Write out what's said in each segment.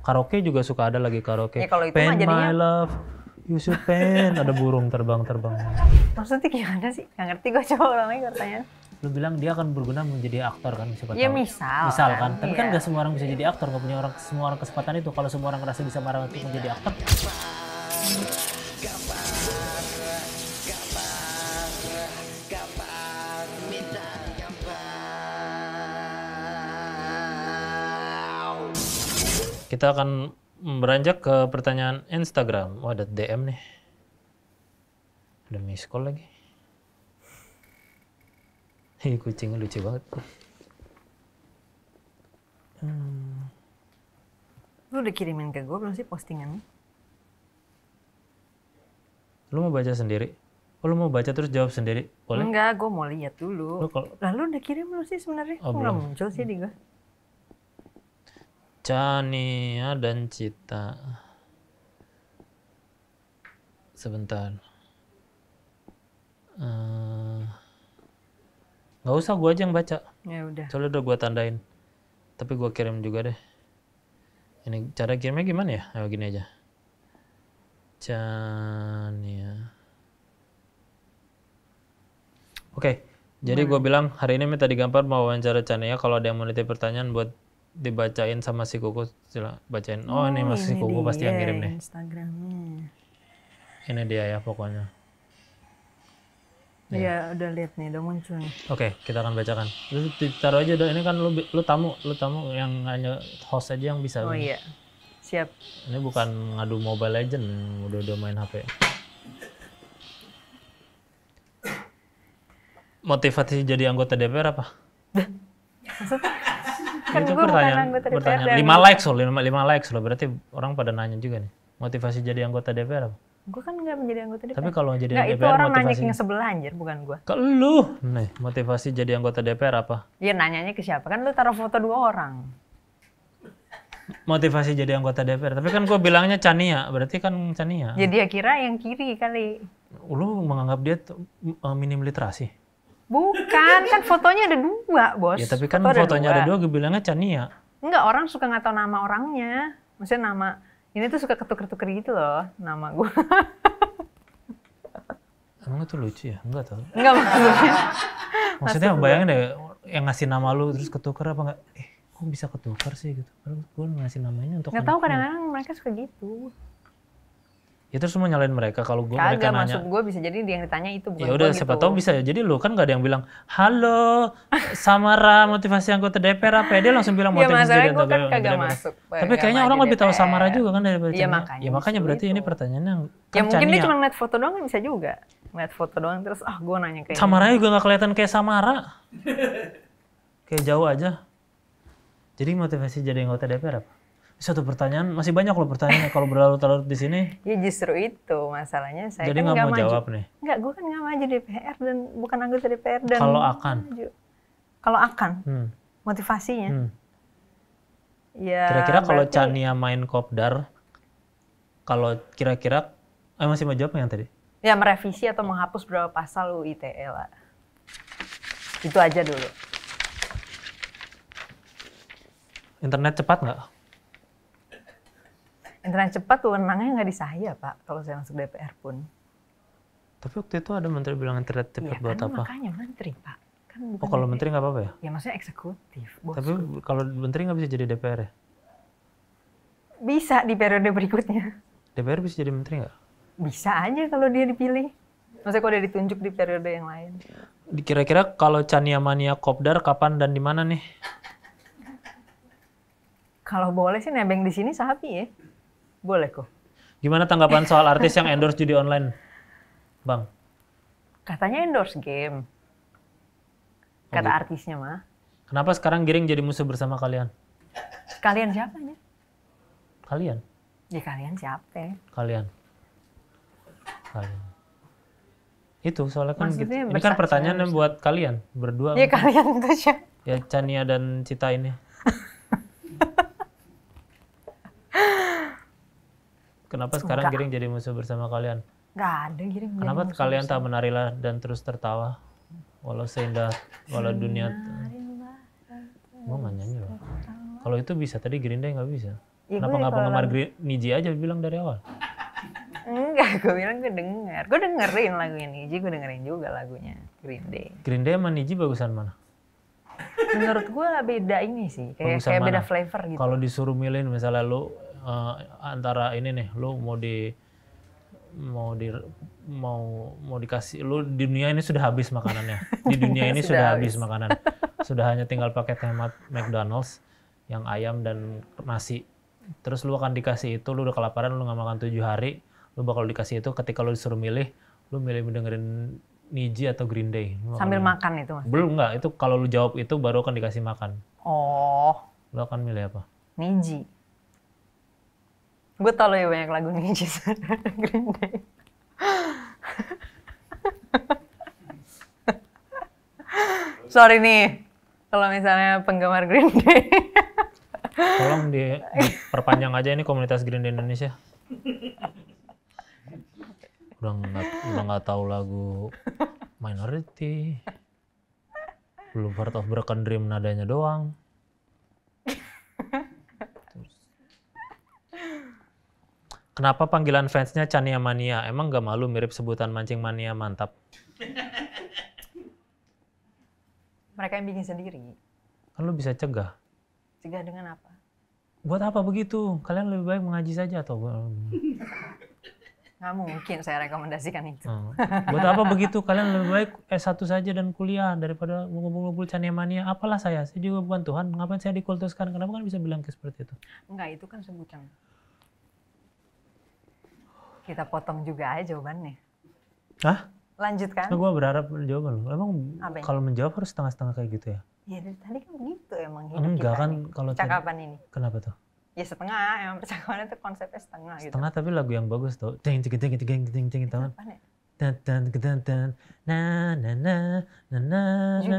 Karaoke juga suka ada lagi karaoke. Ya kalau itu Pain mah jadinya my love, you should pain. Ada burung terbang-terbang. maksudnya gimana sih? Nggak ngerti gue, coba ulang lagi pertanyaan. Lu bilang dia akan berguna menjadi aktor kan, siapa Ya tahu. misal Kan. Tapi kan iya. nggak semua orang bisa jadi aktor, nggak punya semua orang kesempatan itu. Kalau semua orang ngerasa bisa marah untuk menjadi aktor, kita akan beranjak ke pertanyaan Instagram. Oh, ada DM nih. Ada miss call lagi. Hei, kucingnya lucu banget. Lu udah kirimin ke gue belum sih postingannya? Lu mau baca sendiri? Oh, lu mau baca terus jawab sendiri? Boleh? Enggak, gue mau lihat dulu. Lalu udah kirim belum sih sebenarnya? Oh, kok nggak muncul sih di gue? Chania dan Cita. Sebentar. Nggak usah, gue aja yang baca. Ya udah. Soalnya udah gue tandain. Tapi gue kirim juga deh. Ini cara kirimnya gimana ya? Ayo gini aja. Chania. Oke, jadi gue bilang hari ini minta digampar mau wawancara Chania. Kalau ada yang mau nitip pertanyaan buat dibacain sama si Kuku, sila bacain. Oh, ini masih si Kuku pasti yang ngirim nih. Instagramnya. Ini dia ya pokoknya. Iya, udah lihat nih, udah muncul nih. Oke, kita akan bacakan. Lu taruh aja dong. Ini kan lu tamu yang hanya host aja yang bisa. Oh iya. Siap. Ini bukan ngadu Mobile Legend, udah main HP. Motivasi jadi anggota DPR apa? Maksudnya? Kan itu gue bukan anggota DPR. pertanyaan. 5 likes loh, berarti orang pada nanya juga nih. Motivasi jadi anggota DPR apa? Gue kan nggak menjadi anggota DPR. Tapi kalau jadi nggak, DPR itu orang nanya motivasi. ke yang sebelah anjir, bukan gue. Ke lu. Nih, motivasi jadi anggota DPR apa? Iya, nanyanya ke siapa? Kan lu taruh foto 2 orang. Motivasi jadi anggota DPR. Tapi kan gue bilangnya Chania, berarti kan Chania. Ya dia kira yang kiri kali. Lu menganggap dia minim literasi? Bukan, kan fotonya ada 2, bos. Ya tapi kan fotonya ada 2, gue bilangnya Chania. Enggak, orang suka nggak tahu nama orangnya. Maksudnya nama, ini tuh suka ketuker-tuker gitu loh, nama gue. Emang itu lucu ya? Enggak tahu. Enggak maksudnya. Maksudnya bayangin deh, yang ngasih nama lu terus ketuker apa enggak? Kok bisa ketukar sih gitu? Padahal gue ngasih namanya untuk nggak tahu, kadang-kadang mereka suka gitu. Ya terus semua nyalain mereka kalau mereka nanya. Maksud gue bisa jadi dia yang ditanya itu bukan ya udah, siapa tahu bisa ya. Jadi lu kan nggak ada yang bilang, halo Samara motivasi anggota DPR apa ya? Dia langsung bilang motivasi jadi anggota kan kagak DPR. masuk. Tapi kayaknya orang lebih tahu Samara juga kan daripada Chania. Ya makanya berarti ini pertanyaannya ya mungkin dia cuma ngeliat foto doang, kan bisa juga. Ngeliat foto doang terus gue nanya kayak Samara juga nggak kelihatan kayak Samara. Kayak jauh aja. Jadi motivasi jadi anggota DPR apa? Satu pertanyaan, masih banyak loh pertanyaannya kalau berlarut-larut di sini. Ya justru itu masalahnya, saya jadi kan nggak mau jawab nih. Enggak, gue kan nggak maju DPR dan bukan anggota DPR dan. Kalau akan, motivasinya. Ya. Kira-kira kalau Chania main kopdar, kalau kira-kira, masih mau jawab yang tadi? Ya merevisi atau menghapus beberapa pasal UU ITE lah. Itu aja dulu. Internet cepat nggak? Internet cepat wewenangnya nggak di saya, Pak, kalau saya masuk DPR pun. Tapi waktu itu ada menteri bilang internet cepat ya, buat kan apa? Makanya menteri, Pak. Kan bukan kalau menteri nggak apa-apa ya? Ya maksudnya eksekutif, bosku. Tapi kalau menteri nggak bisa jadi DPR ya? Bisa di periode berikutnya. DPR bisa jadi menteri nggak? Bisa aja kalau dia dipilih. Maksudnya kalau dia ditunjuk di periode yang lain. Kira-kira kalau Chania Mania kopdar kapan dan di mana nih? Kalau boleh sih nebeng di sini sapi ya. Boleh kok. Gimana tanggapan soal artis yang endorse judi online, Bang? Katanya endorse game. Kata artisnya mah. Kenapa sekarang Giring jadi musuh bersama kalian? Kalian siapa ya? Kalian? Ya kalian siapa? Kalian. Itu soalnya kan gitu. Maksudnya Ini kan pertanyaannya buat kalian berdua. Ya kalian itu siapa? Ya Chania dan Cita ini. Kenapa sekarang Giring jadi musuh bersama kalian? Gak ada Giring. Kenapa kalian tak menarilah dan terus tertawa? Walau seindah, walau dunia. Gue gak nyanyi loh. Kalau itu bisa, tadi Giring nggak bisa. Ya, Kenapa nggak kalau penggemar Niji aja bilang dari awal? enggak, gue bilang gue dengerin lagu ini, gue dengerin juga lagunya Green Day. Green Day sama Niji bagusan mana? Menurut gue beda ini sih, Bagusan kayak mana? beda flavor gitu. Kalau disuruh milih misalnya lu antara ini nih, lu mau dikasih, lu di dunia ini sudah habis makanannya. Di dunia ini sudah habis makanan. Sudah hanya tinggal paket hemat McDonald's yang ayam dan nasi. Terus lu akan dikasih itu, lu udah kelaparan, lu nggak makan 7 hari, lu bakal dikasih itu. Ketika lu disuruh milih, lu milih dengerin Niji atau Green Day. Sambil makan itu mas? Belum, nggak. Itu kalau lu jawab itu baru akan dikasih makan. Oh. Lu akan milih apa? Niji. Gue tau ya banyak lagu Niji Green Day. Sorry nih, kalau misalnya penggemar Green Day. Tolong diperpanjang aja ini komunitas Green Day Indonesia. Udah nggak tahu lagu Minority. Belum Part of Broken Dream nadanya doang. Kenapa panggilan fansnya Chania Mania? Emang nggak malu mirip sebutan Mancing Mania mantap? Mereka yang bikin sendiri. Kan lu bisa cegah. Cegah dengan apa? Buat apa begitu? Kalian lebih baik mengaji saja atau? Nggak mungkin saya rekomendasikan itu. Buat apa begitu? Kalian lebih baik S1 saja dan kuliah daripada ngumpul-ngumpul Chania Mania. Apalah saya juga bukan Tuhan. Ngapain saya dikultuskan? Kenapa kan bisa bilang seperti itu? Enggak, itu kan sebutan. Kita potong juga aja jawabannya. Hah? Lanjutkan. Nah, gue berharap jawaban lu. Emang kalau menjawab harus setengah-setengah kayak gitu ya? Iya, dari tadi kan begitu emang hidup enggak kita kan nih. kalau percakapan ini. Kenapa tuh? Ya setengah, emang percakapan itu konsepnya setengah gitu. Setengah tapi lagu yang bagus tuh. Ting ting ting ting ting ting tahu. Tan tan tan tan na na na na na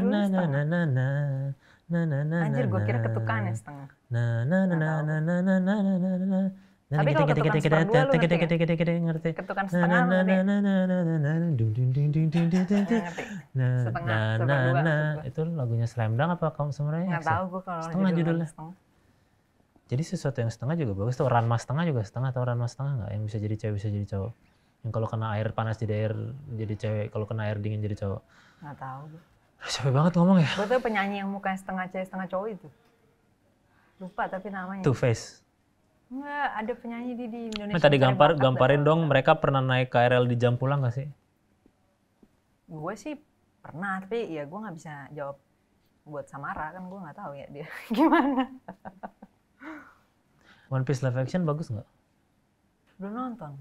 na na na na na na. Anjir, gue kira ketukannya setengah. Na na na na na na na na na na. Tapi kalau ketukan seperdua lu ngerti? Ketukan setengah lu ngerti? Nah, itu lagunya Slam Dunk apa kamu sebenarnya? Nggak tahu gue kalau setengah judulnya. Jadi sesuatu yang setengah juga bagus tuh. Ranma setengah juga setengah, atau Ranma setengah nggak? Yang bisa jadi cewek bisa jadi cowok. Yang kalau kena air panas jadi air jadi cewek, kalau kena air dingin jadi cowok. Nggak tahu. Capek banget ngomong ya. Gue tuh penyanyi yang mukanya setengah cewek setengah cowok itu. Lupa tapi namanya. Two Face. Enggak, ada penyanyi di Indonesia. Tadi gamparin dong, mereka pernah naik KRL di jam pulang nggak sih? Gue sih pernah, tapi ya gue nggak bisa jawab buat Samara, kan gue nggak tahu ya dia gimana. One Piece live action bagus nggak? Belum nonton.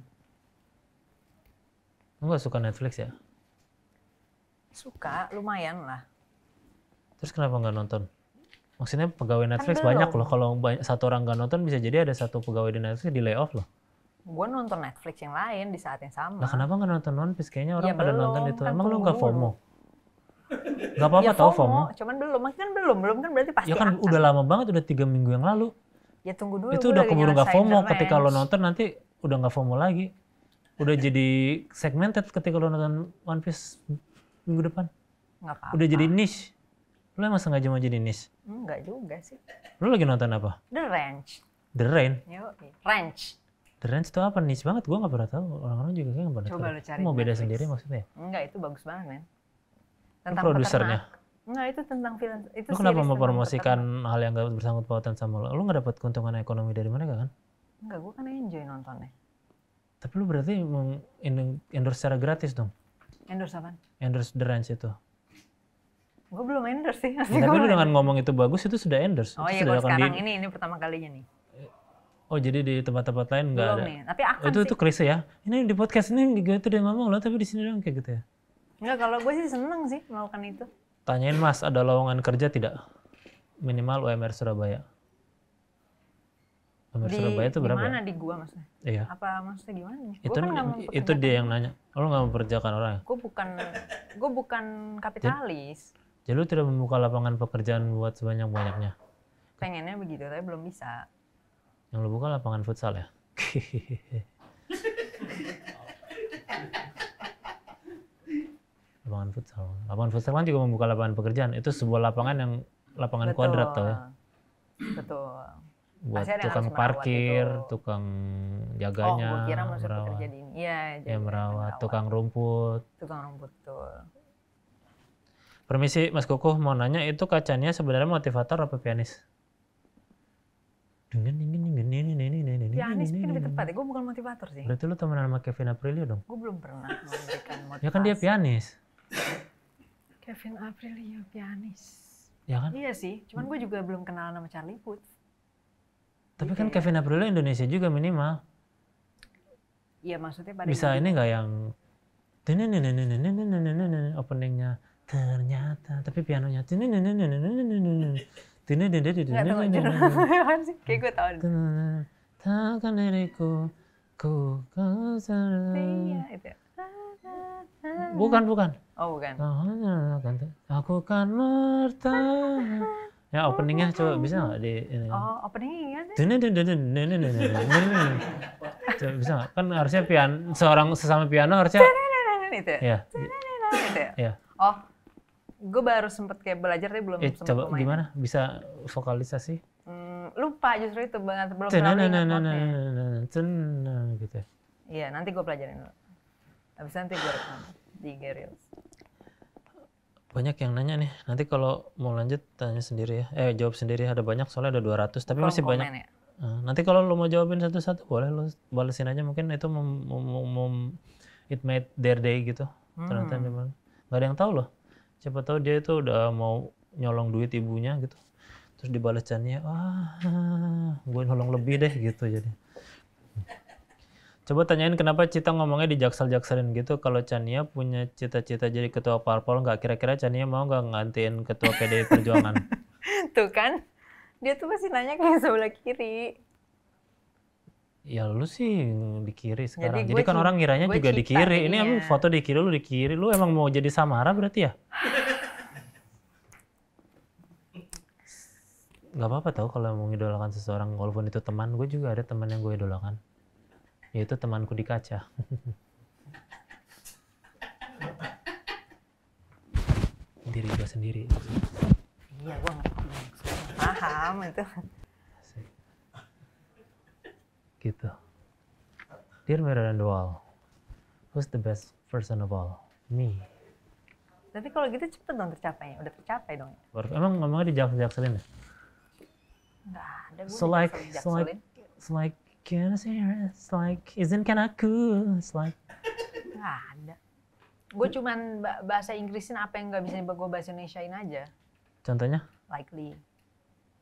Lu nggak suka Netflix ya? Suka, lumayan lah. Terus kenapa nggak nonton? Maksudnya pegawai Netflix kan banyak loh. Kalau satu orang nggak nonton bisa jadi ada satu pegawai di Netflix di layoff loh. Gue nonton Netflix yang lain di saat yang sama. Lah kenapa nggak nonton One Piece? Kayaknya orang Ya, pada belum, nonton itu. kan Emang lu nggak tunggu FOMO? Gak apa-apa ya, tau FOMO. Cuman belum, kan belum kan berarti pasti Ya kan akan. udah lama banget, udah 3 minggu yang lalu. Ya tunggu dulu. Itu udah keburu nggak FOMO. Ketika lo nonton nanti udah nggak FOMO lagi. Udah jadi segmented ketika lo nonton One Piece minggu depan. Nggak apa-apa. Udah jadi niche. Lo emang sengaja mau jadi niche? Enggak juga sih. Lo lagi nonton apa? The Ranch. The Rain? Ranch. The Ranch itu apa? Niche banget, gue gak pernah tahu. Orang-orang juga kayak gak pernah tahu. Coba lu cari Mau beda Netflix. sendiri maksudnya? Enggak, itu bagus banget, men. Itu produsernya? Enggak, itu tentang film. Itu Lu kenapa series tentang mempromosikan hal yang gak bersangkut pautan sama lo? Lu gak dapat keuntungan ekonomi dari mereka kan? Enggak, gue kan enjoy nontonnya. Tapi lu berarti endorse secara gratis dong? Endorse apaan? Endorse The Ranch itu? Gue belum endorse sih. Ya, tapi lu dengan ngomong itu bagus, itu sudah endorse. Oh itu iya, sudah kalau sekarang ini pertama kalinya nih. Oh jadi di tempat-tempat lain nggak ada? Belum nih, tapi akan Itu klise ya? Ini di podcast ini gitu dia ngomong lo, tapi di sini doang kayak gitu ya? Enggak, kalau gue sih seneng sih melakukan itu. Tanyain Mas, ada lowongan kerja tidak? Minimal UMR Surabaya. UMR Surabaya itu berapa? Di mana di gua maksudnya? Iya. Apa maksudnya gimana? Itu dia yang nanya. Lo nggak mempekerjakan orang ya? Gue bukan kapitalis. Jadi lo tidak membuka lapangan pekerjaan buat sebanyak-banyaknya? Pengennya begitu, tapi belum bisa. Yang lo buka lapangan futsal ya? Lapangan futsal kan juga membuka lapangan pekerjaan. Itu sebuah lapangan yang lapangan kuadrat tau ya? Betul. buat Pasti ada yang tukang harus merawat parkir, itu. tukang Oh, jaganya, gue kira maksud merawat, pekerja di ini. Iya, ya merawat, tukang rumput. Tukang rumput tuh. Permisi Mas Kukuh, mau nanya itu kacanya sebenarnya motivator apa pianis? Pianis mungkin lebih tepat ya, gue bukan motivator sih. Berarti lu temenan sama Kevin Aprilio dong? Gue belum pernah memberikan motivasi. Ya kan dia pianis. Kevin Aprilio pianis. Ya kan? Iya sih, cuman gue juga belum kenal nama Charlie Puth. Tapi kan Kevin Aprilio Indonesia juga minimal. Iya maksudnya pada Bisa ini nggak yang openingnya ternyata, tapi pianonya nggak tahu judulnya sih, kayak gue tahu. takkan diriku ku Iya itu. bukan Oh bukan. aku kan bertahan. Ya openingnya coba bisa nggak di ini? Oh openingnya kan? Coba bisa nggak? Kan harusnya seorang sesama piano harusnya. Itu. Ya. Itu. Ya. Oh, gue baru sempet kayak belajar tapi belum sempet Coba main. gimana? Bisa vokalisasi? Lupa justru itu banget, belum terlalu ingat notnya. Gitu. Iya nanti gue pelajarin dulu. Habis nanti gue rekam di Reels. Banyak yang nanya nih. Nanti kalau mau lanjut tanya sendiri ya. Jawab sendiri. Ada banyak soalnya ada 200. Tapi masih banyak. Ya? Nanti kalau lo mau jawabin satu-satu boleh lo balesin aja. Mungkin itu it made their day gitu. Ternyata memang nggak ada yang tahu loh. Siapa tahu dia itu udah mau nyolong duit ibunya gitu. Terus dibalas Chania, gue nyolong lebih deh gitu jadi. Coba tanyain kenapa Cita ngomongnya dijaksel-jakselin gitu. Kalau Chania punya cita-cita jadi ketua parpol nggak, kira-kira Chania mau nggak ngantiin ketua PDI Perjuangan? Tuh kan, dia tuh pasti nanya ke yang sebelah kiri. Ya lu sih di kiri sekarang. Jadi kan orang ngiranya juga di kiri. Jadinya. Ini foto di kiri, lu di kiri. Lu emang mau jadi Samara berarti ya? Gak apa-apa tau kalau mau ngidolakan seseorang, walaupun itu teman. Gue juga ada teman yang gue idolakan, yaitu temanku di kaca. Diri gue sendiri. Iya, gue paham itu. Gitu. Dear Mirror and the Wall, who's the best person of all? Me. Tapi kalau gitu cepet dong tercapainya, udah tercapai dong. Emang ngomongnya dijak-jakselin ya? Nggak ada, gue So like, can I say it's like, isn't can aku? It's like. Nggak ada. Gue cuman bahasa Inggrisin apa yang nggak bisa gue bahasa Indonesiain aja. Contohnya? Likely.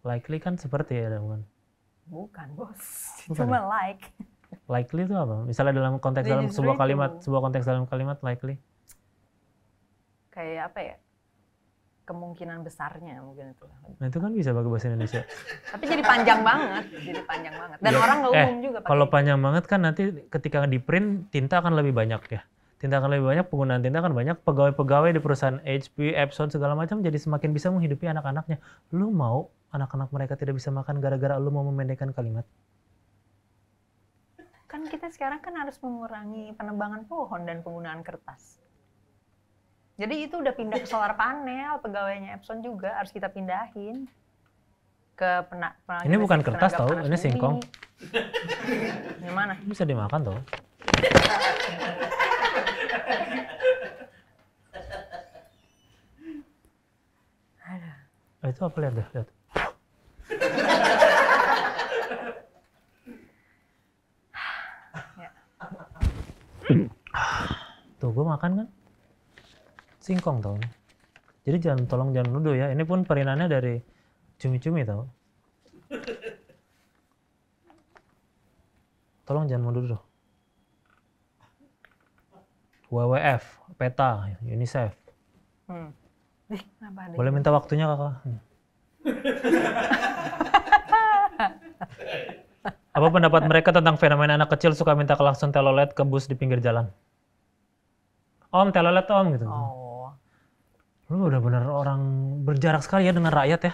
Likely kan seperti ya, bukan? Bukan bos, Bukan cuma ya? like. Likely itu apa? Misalnya dalam konteks Ya, dalam justru sebuah itu. kalimat, sebuah konteks dalam kalimat likely. Kayak apa ya? Kemungkinan besarnya mungkin itu. Nah itu kan bisa pakai bahasa Indonesia. Tapi jadi panjang banget, Dan orang nggak umum juga pakai. Kalau panjang banget kan nanti ketika di print tinta akan lebih banyak ya. Tinta akan lebih banyak, penggunaan tinta akan banyak, pegawai-pegawai di perusahaan HP, Epson segala macam jadi semakin bisa menghidupi anak-anaknya. Lu mau anak-anak mereka tidak bisa makan gara-gara lu mau memendekkan kalimat? Kan kita sekarang kan harus mengurangi penebangan pohon dan penggunaan kertas. Jadi itu udah pindah ke solar panel, pegawainya Epson juga harus kita pindahin ke ini bukan kertas tau, ini singkong. Yang mana? Bisa dimakan tau. Itu apa, lihat deh, lihat. Tuh gue makan kan singkong tau. Jadi tolong jangan nuduh ya, ini pun perinannya dari cumi-cumi tau. Tolong jangan nuduh. WWF, PETA, UNICEF. Boleh minta waktunya kakak? Apa pendapat mereka tentang fenomena anak kecil suka minta klakson telolet ke bus di pinggir jalan? Om, telolet om gitu. Oh. Lu udah bener orang berjarak sekali ya dengan rakyat ya.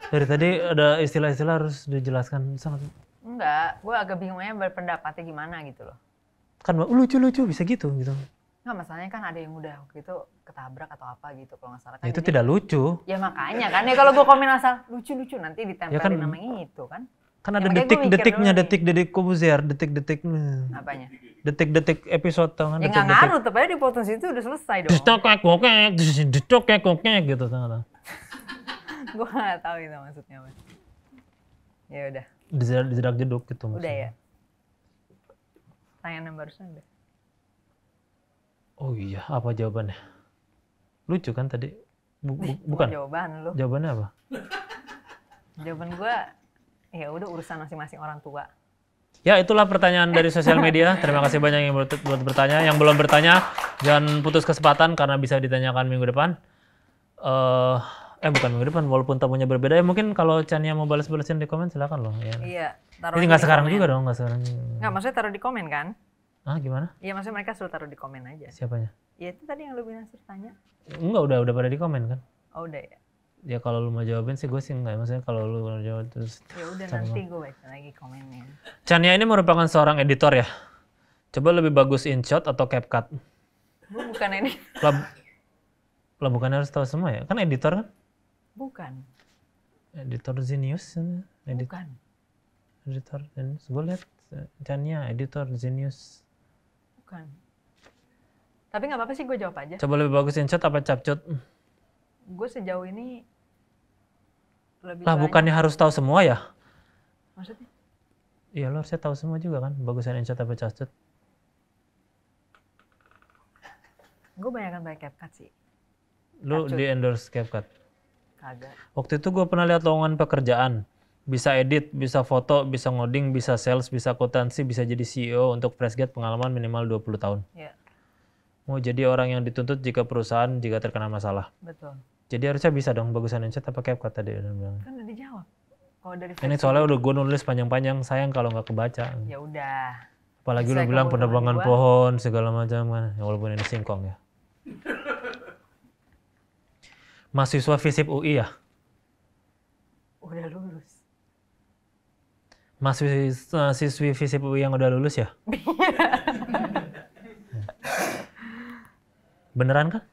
Dari tadi ada istilah-istilah harus dijelaskan sangat. Enggak, gue agak bingung aja berpendapatnya gimana gitu loh. Kan lucu-lucu bisa gitu. Nggak, masalahnya kan ada yang udah waktu itu ketabrak atau apa gitu kalau nggak salah. Kan Ya, itu tidak lucu. Ya makanya kan, ya kalau gue komen asal lucu-lucu nanti ditempelin Ya kan, namanya itu kan. Kan ada Ya, makanya gua mikir detik-detiknya, dulu nih. detik-detik Kobuzier, detik-detik. Apanya? Detik-detik episode tau kan? Ya nggak Detik-detik. ngaruh, tapi dipotong situ udah selesai dong. Distokek, gitu tau nggak? Gue nggak tahu itu maksudnya apa. Ya udah, Dijedak jeduk gitu udah maksudnya. ya. Pertanyaan yang barusan udah. Oh iya, apa jawabannya? Lucu kan tadi? Bukan? Jawaban lu. Jawabannya apa? Jawaban gue, ya udah urusan masing-masing orang tua. Ya, itulah pertanyaan dari sosial media. Terima kasih banyak yang buat bertanya. Yang belum bertanya, jangan putus kesempatan karena bisa ditanyakan minggu depan. Bukan minggu depan, walaupun tamunya berbeda. Ya mungkin kalau Chania mau balas-balasin di komen, silakan loh. Ya. Iya, taruh Ini nggak sekarang juga dong, nggak sekarang. Nggak, maksudnya taruh di komen kan? Ah, gimana? Iya, maksudnya mereka suruh taruh di komen aja. Siapanya? Ya itu tadi yang lu bilang suruh tanya. Enggak, udah pada di komen kan? Oh udah ya. Ya kalau lu mau jawabin sih gue sih enggak. Maksudnya kalau lu mau jawab terus. Ya udah nanti gue baca lagi komennya. Chania ini merupakan seorang editor ya. Coba lebih bagus InShot atau CapCut? Gue bukan ini. Lah bukannya harus tahu semua ya? Kan editor kan? Bukan. Editor Zenius. Bukan. Editor Zenius. Gue lihat Chania editor Zenius. Bukan. Tapi nggak apa-apa sih, gue jawab aja. Coba lebih bagus InShot apa CapCut? Gue sejauh ini lebih Lah banyak. bukannya harus tahu semua ya? Maksudnya? Iya lo harusnya tahu semua juga kan? Bagusan InShot apa CapCut? Gue banyak pakai CapCut sih. Lu di endorse CapCut? Kagak. Waktu itu gue pernah lihat lowongan pekerjaan. Bisa edit, bisa foto, bisa ngoding, bisa sales, bisa akuntansi, bisa jadi CEO untuk fresh grad pengalaman minimal 20 tahun. Iya, Mau jadi orang yang dituntut jika perusahaan jika terkena masalah. betul. Jadi harusnya bisa dong bagusan InShot apa CapCut tadi udah bilang. Kan udah dijawab. Kalau dari Ini soalnya udah gue nulis panjang-panjang, sayang kalau nggak kebaca. ya udah. Apalagi lu Sesuai bilang kebutuhan penebangan gua. pohon segala macam kan. Ya, walaupun ini singkong ya. Mahasiswa FISIP UI ya? Udah lulus. Mahasiswi FISIP UI yang udah lulus ya? Beneran kan?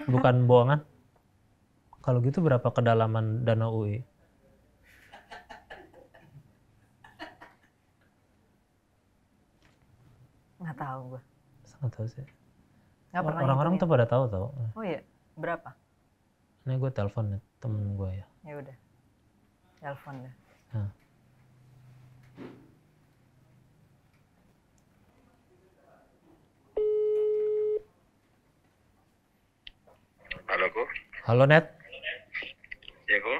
Bukan bohongan? Kalau gitu berapa kedalaman danau UI? Nggak tahu gue. Sangat tahu sih. Nggak pernah Orang-orang tuh ngitungin. pada tahu tau. Oh iya, berapa? Ini gue telepon nih, temen gue ya. Ya udah. Telepon dah. Nah. Halo, Ko. Halo Net. Ya, Ko.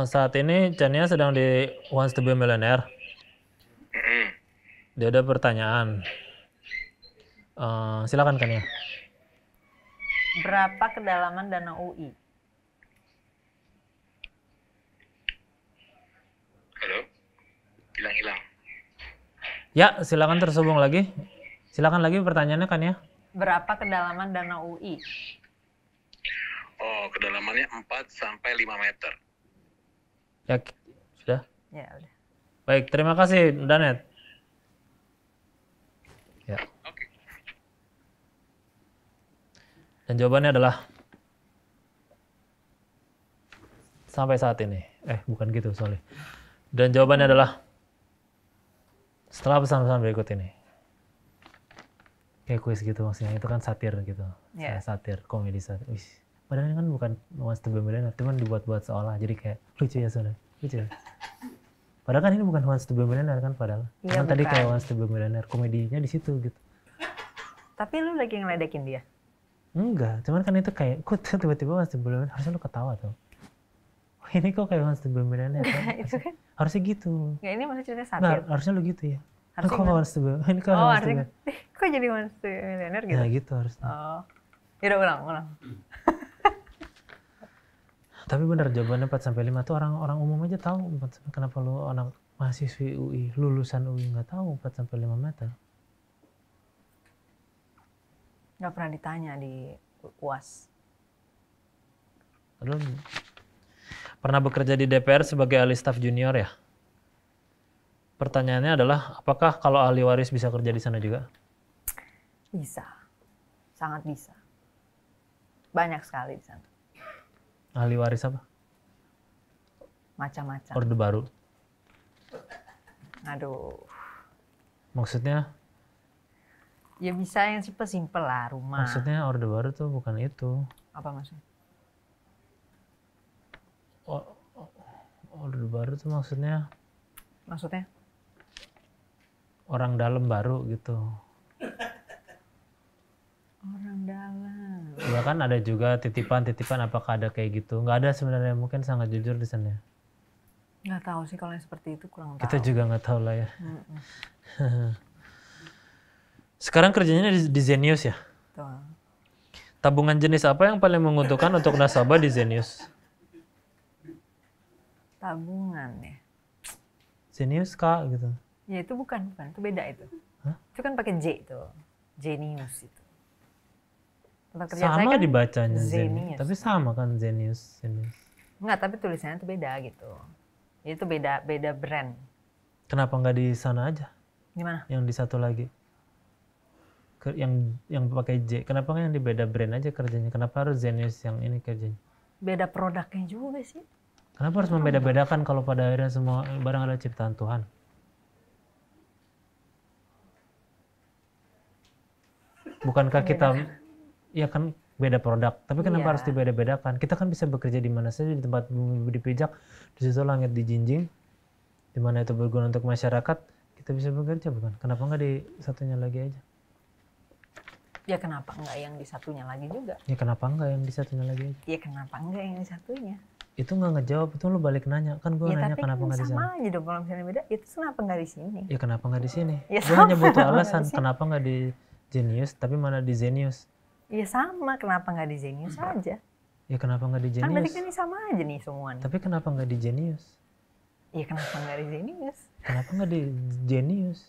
Saat ini Chania sedang di Wants to be a Millionaire. Dia ada pertanyaan. Silakan kan ya. Berapa kedalaman danau UI? Halo. Hilang-hilang. Ya, silakan tersambung lagi. Silakan lagi pertanyaannya kan ya. Berapa kedalaman danau UI? Oh, kedalamannya 4 sampai 5 meter. Ya, sudah. Ya udah. Baik, terima kasih Danet. Ya. Oke. Dan jawabannya adalah sampai saat ini. Bukan gitu, sorry. Dan jawabannya adalah setelah pesan-pesan berikut ini. Kayak kuis gitu maksudnya, itu kan satir gitu. Iya. Satir, komedi satir. Wih, padahal ini kan bukan Wants to be a Millionaire, cuman dibuat-buat seolah. Jadi kayak lucu ya soalnya, lucu ya. Padahal kan ini bukan Wants to be a Millionaire kan padahal. Iya, Cuman tadi bukan. kayak Wants to be a Millionaire, komedinya di situ gitu. Tapi lu lagi ngeledekin dia? Enggak, cuman kan itu kayak, kok tiba-tiba Wants to be a Millionaire, harusnya lu ketawa tuh. Oh, ini kok kayak Wants to be a Millionaire kan? Itu kan? Harusnya gitu. Nggak, ini maksudnya ceritanya Enggak, satir. harusnya lu gitu ya. Harusnya Kok gimana? Wants to be, ini kok Oh, Wants to be. harusnya. Kok jadi monster millionaire gitu? Ya gitu harusnya. Oh. Yaudah ulang. Tapi benar jawabannya 4 sampai 5 tuh orang umum aja tahu 4 sampai, kenapa lu anak mahasiswi UI, lulusan UI nggak tahu 4 sampai 5 meter. Nggak pernah ditanya di UAS. Lu pernah bekerja di DPR sebagai ahli staf junior ya? Pertanyaannya adalah apakah kalau ahli waris bisa kerja di sana juga? Bisa. Sangat bisa. Banyak sekali di sana. Ahli waris apa? Macam-macam. Orde Baru. Aduh. Maksudnya Ya bisa yang simpel lah, rumah. maksudnya Orde Baru tuh bukan itu. Apa maksudnya? Orde Baru tuh maksudnya Maksudnya? orang dalam baru gitu. Orang dalam. Ya kan ada juga titipan-titipan, apakah ada kayak gitu? Nggak ada sebenarnya, mungkin sangat jujur di sana. Nggak tahu sih kalau yang seperti itu, kurang tahu. Kita juga nggak tahu lah ya. Mm-mm. Sekarang kerjanya di Zenius ya? Tuh. Tabungan jenis apa yang paling menguntungkan untuk nasabah di Zenius? Tabungan ya. Zenius Kak gitu. Ya itu bukan, itu beda itu. Hah? Itu kan pakai J itu, Genius itu. Tempat kerja saya Sama kan dibacanya Zenius. Zenius. Tapi sama kan Zenius. Enggak, tapi tulisannya itu beda gitu. Itu beda brand. Kenapa nggak di sana aja? Gimana? Yang di satu lagi. Yang pakai J. Kenapa nggak yang di beda brand aja kerjanya? Kenapa harus Zenius yang ini kerjanya? Beda produknya juga sih. Kenapa harus membeda-bedakan kalau pada akhirnya semua barang adalah ciptaan Tuhan? Bukankah kita, ya kan beda produk, tapi kenapa Iya. harus dibeda-bedakan? Kita kan bisa bekerja di mana saja, di tempat bumi dipijak, di situ langit dijinjing, di mana itu berguna untuk masyarakat, kita bisa bekerja, bukan? Kenapa nggak di satunya lagi aja? Ya kenapa enggak yang di satunya lagi juga? Ya kenapa nggak yang di satunya lagi aja? Ya kenapa enggak yang di satunya? Itu nggak ngejawab, itu lu balik nanya, kan gue Ya nanya tapi kenapa kan nggak di sama sana? aja dong kalau misalnya beda. Itu kenapa enggak di sini? Ya kenapa nggak di sini? Ya Gue hanya sama, butuh nggak alasan di sini. kenapa nggak di Genius, tapi mana di Zenius? Ya sama, kenapa enggak di Genius aja? Ya kenapa nggak di Kan berarti Genius? kan ini sama aja nih semua nih. Tapi kenapa nggak di Genius? Ya kenapa enggak di Genius? Kenapa nggak di Genius?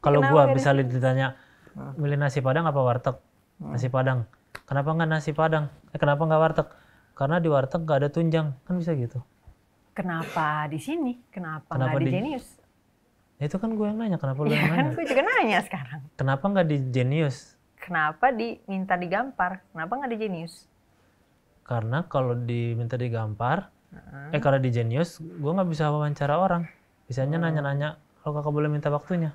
Kalau Kenapa gua nggak di misalnya ditanya milih nasi padang apa warteg? Nasi padang. Kenapa nggak nasi padang? Kenapa nggak warteg? Karena di warteg nggak ada tunjang, kan bisa gitu. Kenapa di sini? Kenapa Kenapa enggak di di- Genius? Ya, itu kan gue yang nanya, kenapa lu Ya yang kan nanya? gue juga nanya sekarang. Kenapa nggak di Genius? Kenapa diminta digampar? Kenapa nggak di Genius? Karena kalau diminta digampar, kalau di Genius, gue nggak bisa wawancara orang. Bisanya nanya-nanya, kalau kakak boleh minta waktunya.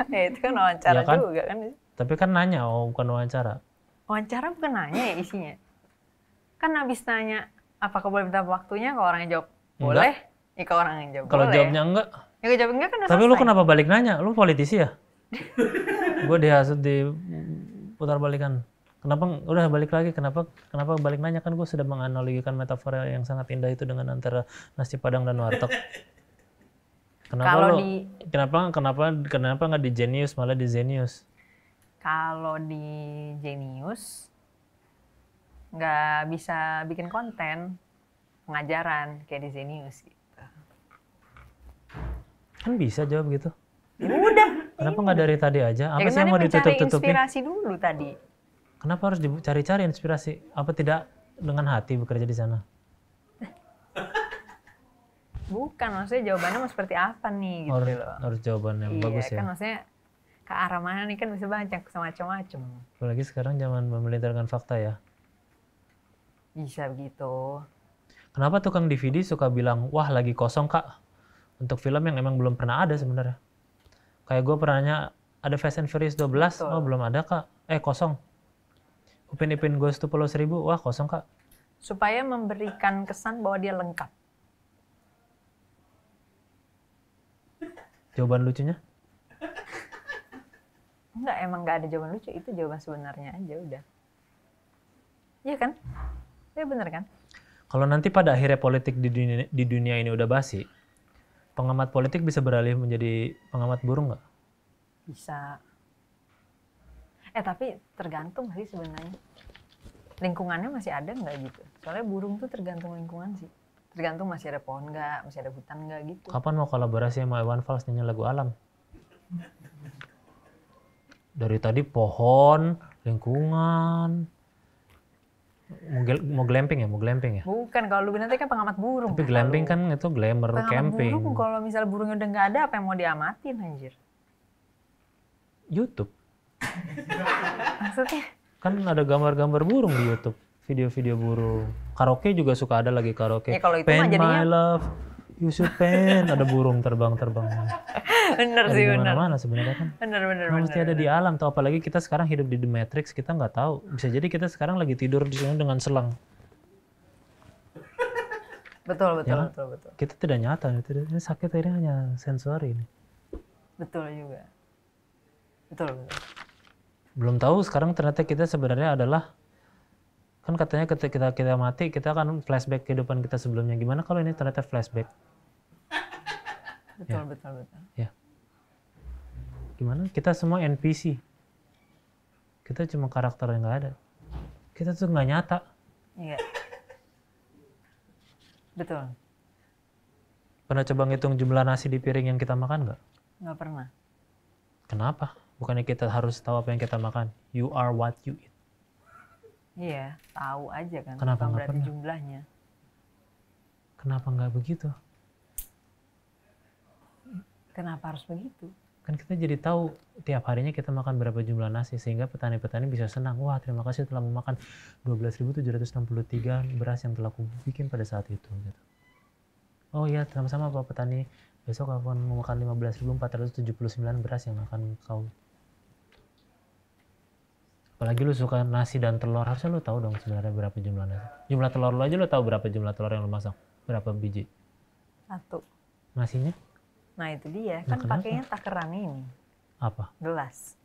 Ya itu kan wawancara Ya kan? juga kan. Tapi kan nanya, bukan wawancara. Wawancara bukan nanya ya isinya. Kan habis nanya, apakah boleh minta waktunya? Kalau orangnya jawab boleh, ya kalau orangnya jawab Kalau boleh. jawabnya enggak, Ya kalau jawab enggak kan udah tapi lu selesai. kenapa balik nanya? Lu politisi ya? Gue dihasut diputar balikan. Kenapa udah balik lagi? Kenapa balik nanya? Kan gue sudah menganalogikan metafora yang sangat indah itu dengan antara nasi padang dan warteg. Kenapa Kalau lu? di- Kenapa nggak di Genius malah di Zenius? Kalau di Genius nggak bisa bikin konten pengajaran kayak di Genius gitu. Kan bisa jawab gitu. Ya udah. Kenapa nggak dari tadi aja? Apa Ya sih yang mau mencari ditutup-tutupi? inspirasi dulu tadi. Kenapa harus dicari-cari inspirasi? Apa tidak dengan hati bekerja di sana? Bukan, maksudnya jawabannya mau seperti apa nih gitu loh. Harus jawaban yang bagus Iya ya. kan, maksudnya ke arah mana nih kan bisa banyak macam-macam. Apalagi sekarang zaman memeliharakan fakta ya. Bisa begitu. Kenapa tukang DVD suka bilang, wah lagi kosong kak, untuk film yang emang belum pernah ada sebenarnya. Kayak gue pernah nanya, ada Fast and Furious 12, Betul. oh belum ada kak, kosong. Upin Ipin Goes to Pulau Seribu, wah kosong kak. Supaya memberikan kesan bahwa dia lengkap. Jawaban lucunya? Enggak, emang nggak ada jawaban lucu. Itu jawaban sebenarnya aja udah. Iya kan? Iya bener kan? Kalau nanti pada akhirnya politik di dunia ini udah basi, pengamat politik bisa beralih menjadi pengamat burung nggak? Bisa. Tapi tergantung sih sebenarnya. Lingkungannya masih ada nggak gitu? Soalnya burung tuh tergantung lingkungan sih. Tergantung masih ada pohon nggak, masih ada hutan nggak gitu. Kapan mau kolaborasi sama Iwan Fals nyanyi lagu alam? Dari tadi pohon, lingkungan, mau glamping ya? Bukan, kalau lu nanti kan pengamat burung. Tapi glamping kan itu glamour pengamat camping. burung, kalau misalnya burungnya udah nggak ada, apa yang mau diamatin anjir? YouTube. Maksudnya? Kan ada gambar-gambar burung di YouTube. video-video burung. Karaoke juga suka ada lagi karaoke. Ya, kalau itu Paint mah jadinya- my love, you should paint. Ada burung terbang-terbang. Bener Dari sih, bener. mana-mana sebenarnya kan. Bener. Mesti ada di alam. Tuh apalagi kita sekarang hidup di The Matrix, kita nggak tahu. Bisa jadi kita sekarang lagi tidur di sana dengan selang. Betul. Ya kan? Kita tidak nyata. Ini sakit ini hanya sensori ini. Betul juga. Betul. Belum tahu sekarang ternyata kita sebenarnya adalah, kan katanya ketika kita mati kita akan flashback kehidupan kita sebelumnya. Gimana kalau ini ternyata flashback? Betul. Ya. Gimana? Kita semua NPC. Kita cuma karakter yang nggak ada. Kita tuh nggak nyata. Iya. Betul. Pernah coba ngitung jumlah nasi di piring yang kita makan nggak? Nggak pernah. Kenapa? Bukannya kita harus tahu apa yang kita makan. You are what you eat. Iya, tahu aja kan. Kenapa Bukan nggak berarti pernah? jumlahnya. Kenapa nggak begitu? Kenapa harus begitu? Kan kita jadi tahu tiap harinya kita makan berapa jumlah nasi, sehingga petani-petani bisa senang. Wah, terima kasih telah memakan 12.763 beras yang telah aku bikin pada saat itu. Gitu. Oh iya, sama-sama Pak Petani. Besok akan memakan 15.479 beras yang akan kau. Apalagi lu suka nasi dan telur, harusnya lu tahu dong sebenarnya berapa jumlah nasi. Jumlah telur lu aja lu tahu berapa jumlah telur yang lu masak. Berapa biji. 1. Nasinya Nah itu dia, Nah, kan kenapa? pakainya takaran ini, apa? gelas.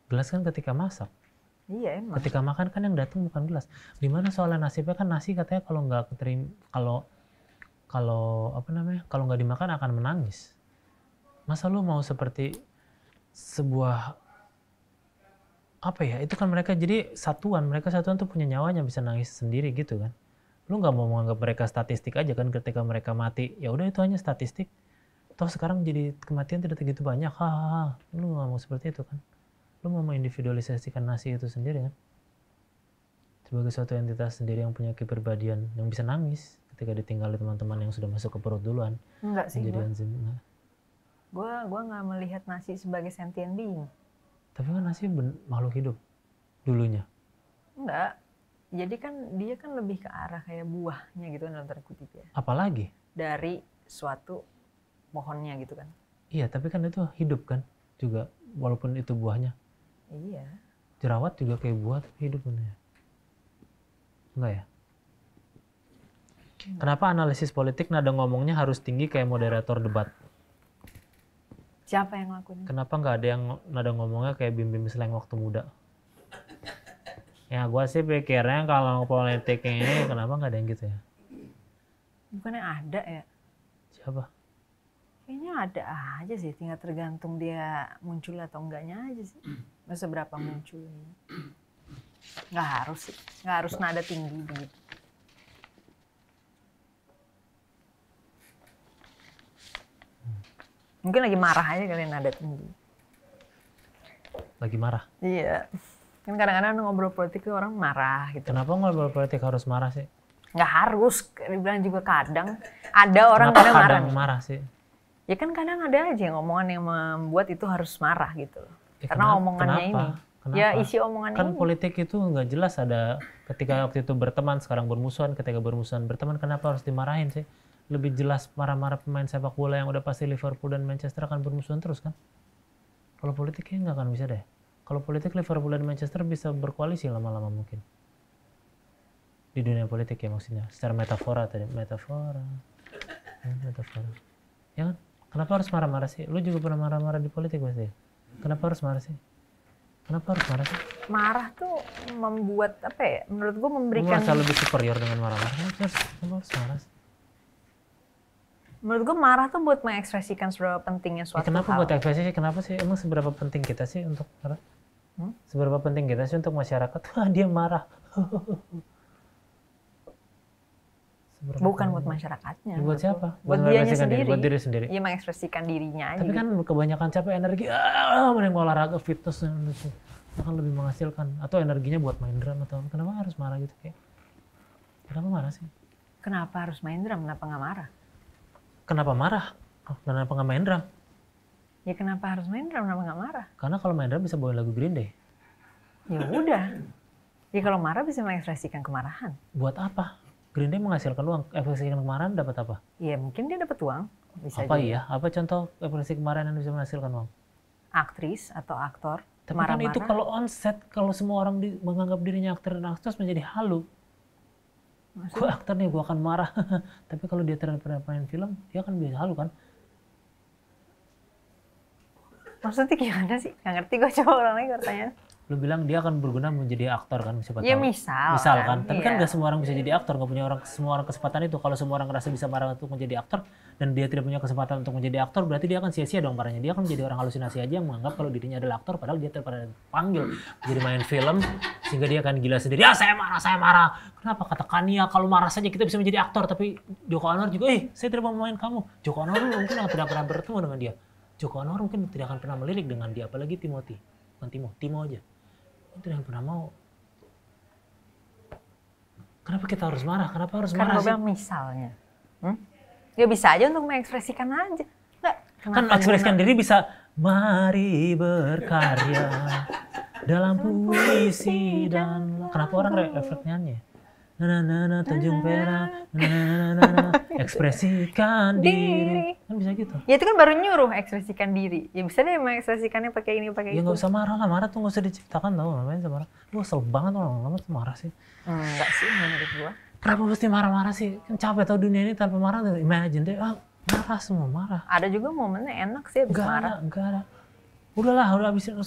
Gelas kan ketika masak. Iya emang. Ketika makan kan yang datang bukan gelas. Dimana soalnya nasibnya kan nasi katanya kalau nggak keterima, kalau apa namanya, kalau nggak dimakan akan menangis. Masa lu mau seperti sebuah apa ya? Itu kan mereka jadi satuan. Mereka satuan tuh punya nyawanya, bisa nangis sendiri gitu kan. Lu nggak mau menganggap mereka statistik aja kan ketika mereka mati. Ya udah itu hanya statistik. Toh sekarang jadi kematian tidak begitu banyak. Hahaha. Lu nggak mau seperti itu kan? Lu mau mengindividualisasikan nasi itu sendiri kan? Sebagai suatu entitas sendiri yang punya kepribadian, yang bisa nangis ketika ditinggali teman-teman yang sudah masuk ke perut duluan. Enggak sih, Menjadi gue enzim. Nah, nggak melihat nasi sebagai sentient being. tapi kan nasi makhluk hidup dulunya. Enggak. Jadi kan dia kan lebih ke arah kayak buahnya gitu kan dalam tanda kutip ya. Apalagi? Dari suatu pohonnya gitu kan. Iya, tapi kan itu hidup kan juga, walaupun itu buahnya. Iya. Jerawat juga kayak buah tapi hidup kan ya? Enggak ya? Kenapa analisis politik nada ngomongnya harus tinggi kayak moderator debat? Siapa yang ngelakuin? Kenapa nggak ada yang nada ngomongnya kayak Bim-Bim Slank waktu muda? Ya gua sih pikirnya kalau politik ini kenapa nggak ada yang gitu ya? Bukannya ada ya? Siapa? Kayaknya ada aja sih, tinggal tergantung dia muncul atau enggaknya aja sih. Masa berapa munculnya? Nggak harus sih, nggak harus nada tinggi begitu. Mungkin lagi marah aja kali nada tinggi. Lagi marah. Iya. Kan kadang-kadang ngobrol politik tuh orang marah gitu. Kenapa ngobrol politik harus marah sih? Nggak harus, dibilang juga kadang. Ada orang Kenapa kadang marah. kadang nih. marah sih? Ya kan kadang ada aja yang omongan yang membuat itu harus marah gitu loh. Ya, Karena omongannya kenapa? ini. Kenapa? Ya isi omongannya Kan ini. politik itu nggak jelas, ada ketika waktu itu berteman, sekarang bermusuhan, ketika bermusuhan berteman, kenapa harus dimarahin sih? Lebih jelas marah-marah pemain sepak bola yang udah pasti Liverpool dan Manchester akan bermusuhan terus kan? Kalau politik kayaknya nggak akan bisa deh. Kalau politik Liverpool dan Manchester bisa berkoalisi lama-lama mungkin. Di dunia politik ya maksudnya. Secara metafora tadi. Metafora. Ya kan? Kenapa harus marah-marah sih? Lu juga pernah marah-marah di politik pasti ya? Kenapa harus marah sih? Kenapa harus marah sih? Marah tuh membuat apa ya? Menurut gue Lu memberikan. merasa lebih superior dengan marah-marah. Kenapa harus marah sih? Menurut gue marah tuh buat mengekspresikan seberapa pentingnya Ya, suatu kenapa hal. buat ekspresi sih? Kenapa sih? Emang seberapa penting kita sih untuk marah? Seberapa penting kita sih untuk masyarakat? Wah, dia marah. Seberapa Bukan penting? buat masyarakatnya. Ya, buat menurut siapa? gua. Buat dianya mengekspresikan sendiri. Buat diri sendiri. Iya mengekspresikan dirinya aja. Tapi gitu. kan kebanyakan capek energi, mending mau olahraga, fitness, akan lebih menghasilkan. Atau energinya buat main drum atau apa. Kenapa harus marah gitu kayak? Kenapa marah sih? Kenapa harus main drum? Kenapa nggak marah? Kenapa marah? Kenapa nggak main drum? Ya kenapa harus main drum? Kenapa nggak marah? Karena kalau main drum bisa bawain lagu Green Day. Ya udah. Ya kalau marah bisa mengekspresikan kemarahan. Buat apa? Green Day menghasilkan uang, ekspresikan kemarahan dapat apa? Ya mungkin dia dapat uang. Bisa Apa juga. iya? Apa contoh ekspresi kemarahan yang bisa menghasilkan uang? Aktris atau aktor Tapi kan marah-marah. itu kalau on set, kalau semua orang menganggap dirinya aktor dan aktris menjadi halu. Gue aktor nih, gue akan marah. Tapi kalau dia terhadap main film, dia akan bisa halu kan? Maksudnya gimana sih? Gak ngerti gue, coba ulang lagi pertanyaan. Lu bilang dia akan berguna menjadi aktor kan, siapa Ya tahu. misal Kan. Tapi kan iya. gak semua orang bisa jadi aktor, gak punya semua orang kesempatan itu. Kalau semua orang ngerasa bisa marah untuk menjadi aktor dan dia tidak punya kesempatan untuk menjadi aktor, berarti dia akan sia-sia dong marahnya. Dia akan menjadi orang halusinasi aja yang menganggap kalau dirinya adalah aktor, padahal dia terpanggil jadi main film, sehingga dia akan gila sendiri. Ya saya marah. Kenapa katakan ya kalau marah saja kita bisa menjadi aktor, tapi Joko Anwar juga, saya tidak mau main kamu. Joko Anwar mungkin tidak pernah bertemu dengan dia. Joko Anwar mungkin tidak akan pernah melirik dengan dia, apalagi Timothy. Bukan Timo aja. Itu yang pernah mau. Kenapa kita harus marah? Kenapa harus Karena marah gue sih? bilang misalnya. Ya bisa aja untuk mengekspresikan aja. Nggak, Kan kenapa mengekspresikan guna- diri bisa, mari berkarya dalam puisi dan... Kenapa orang refleks nyanyi? Tanjung Perak, ekspresikan diri. Kan bisa gitu. Ya itu kan baru nyuruh ekspresikan diri. Ya bisa deh mengekspresikannya pakai ini, pakai Ya itu. nggak usah marah lah, marah tuh nggak usah diciptakan tau, ngapain sih marah? Gue kesel banget orang-orang tuh marah sih. Enggak sih menurut gua. Kenapa mesti marah-marah sih? Kan capek tau dunia ini tanpa marah. Imagine deh, marah semua, marah. Ada juga momennya enak sih abis marah. Enggak ada. Udahlah, udah habisin.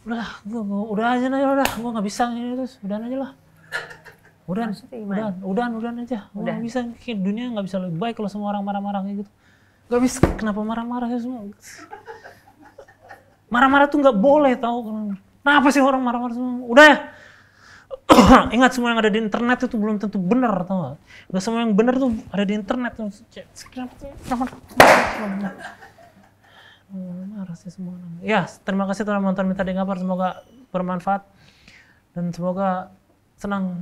Udahlah, udah aja udah. Gue nggak bisa ini terus, udahan aja lah. Udahan aja. Gue nggak bisa, kayak dunia nggak bisa lebih baik kalau semua orang marah-marah kayak gitu. Gak bisa, kenapa marah-marah ya semua? Marah-marah tuh nggak boleh tau. Kenapa sih orang marah-marah semua? Udah ya. Ingat semua yang ada di internet itu belum tentu benar, tau gak? Gak semua yang benar tuh ada di internet. Marah sih semua orang. Ya, terima kasih telah menonton Minta Dengar, semoga bermanfaat dan semoga senang.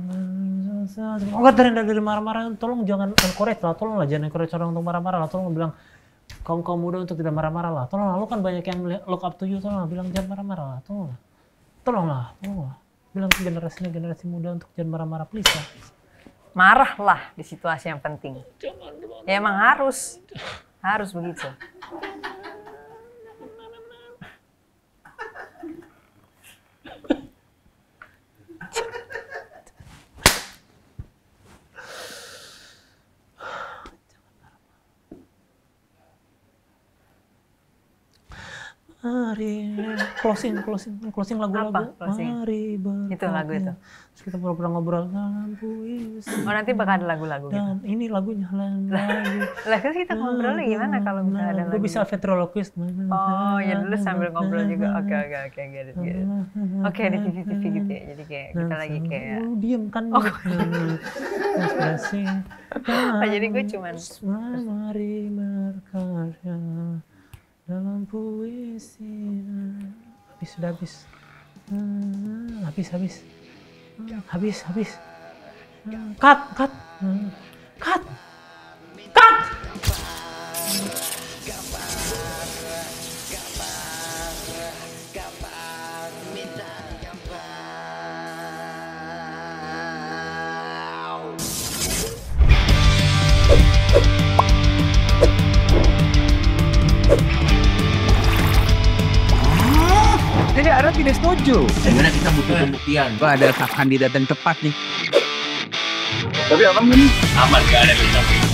Semoga dari marah-marah, tolong jangan encourage lah, tolonglah jangan encourage orang untuk marah-marah lah, tolong bilang kaum muda untuk tidak marah-marah lah, tolonglah, lu kan banyak yang look up to you, tolonglah bilang jangan marah-marah lah, tolonglah. Bilang ke generasi muda untuk jangan marah-marah, please lah. Marahlah di situasi yang penting. Ya emang harus begitu. Mari closing lagu-lagu. Apa closing? Mari Itu lagu itu. Terus kita pura-pura ngobrol dalam puisi. Oh nanti bakal ada lagu-lagu gitu. Dan ini lagunya lagu. Lah terus kita ngobrolnya gimana kalau misalnya ada lagu? Gue bisa ventriloquist. Oh ya dulu sambil ngobrol juga. Oke, get it. Oke di TV gitu ya. Jadi kayak kita lagi kayak. Diam kan. Ekspresi. Jadi gue cuman. Mari berkarya dalam puisi. Habis. Cut. Jadi Ara tidak setuju. Sebenarnya kita butuh pembuktian. Wah, ada kandidat yang tepat nih. Tapi abang ini aman, gak ada bintang.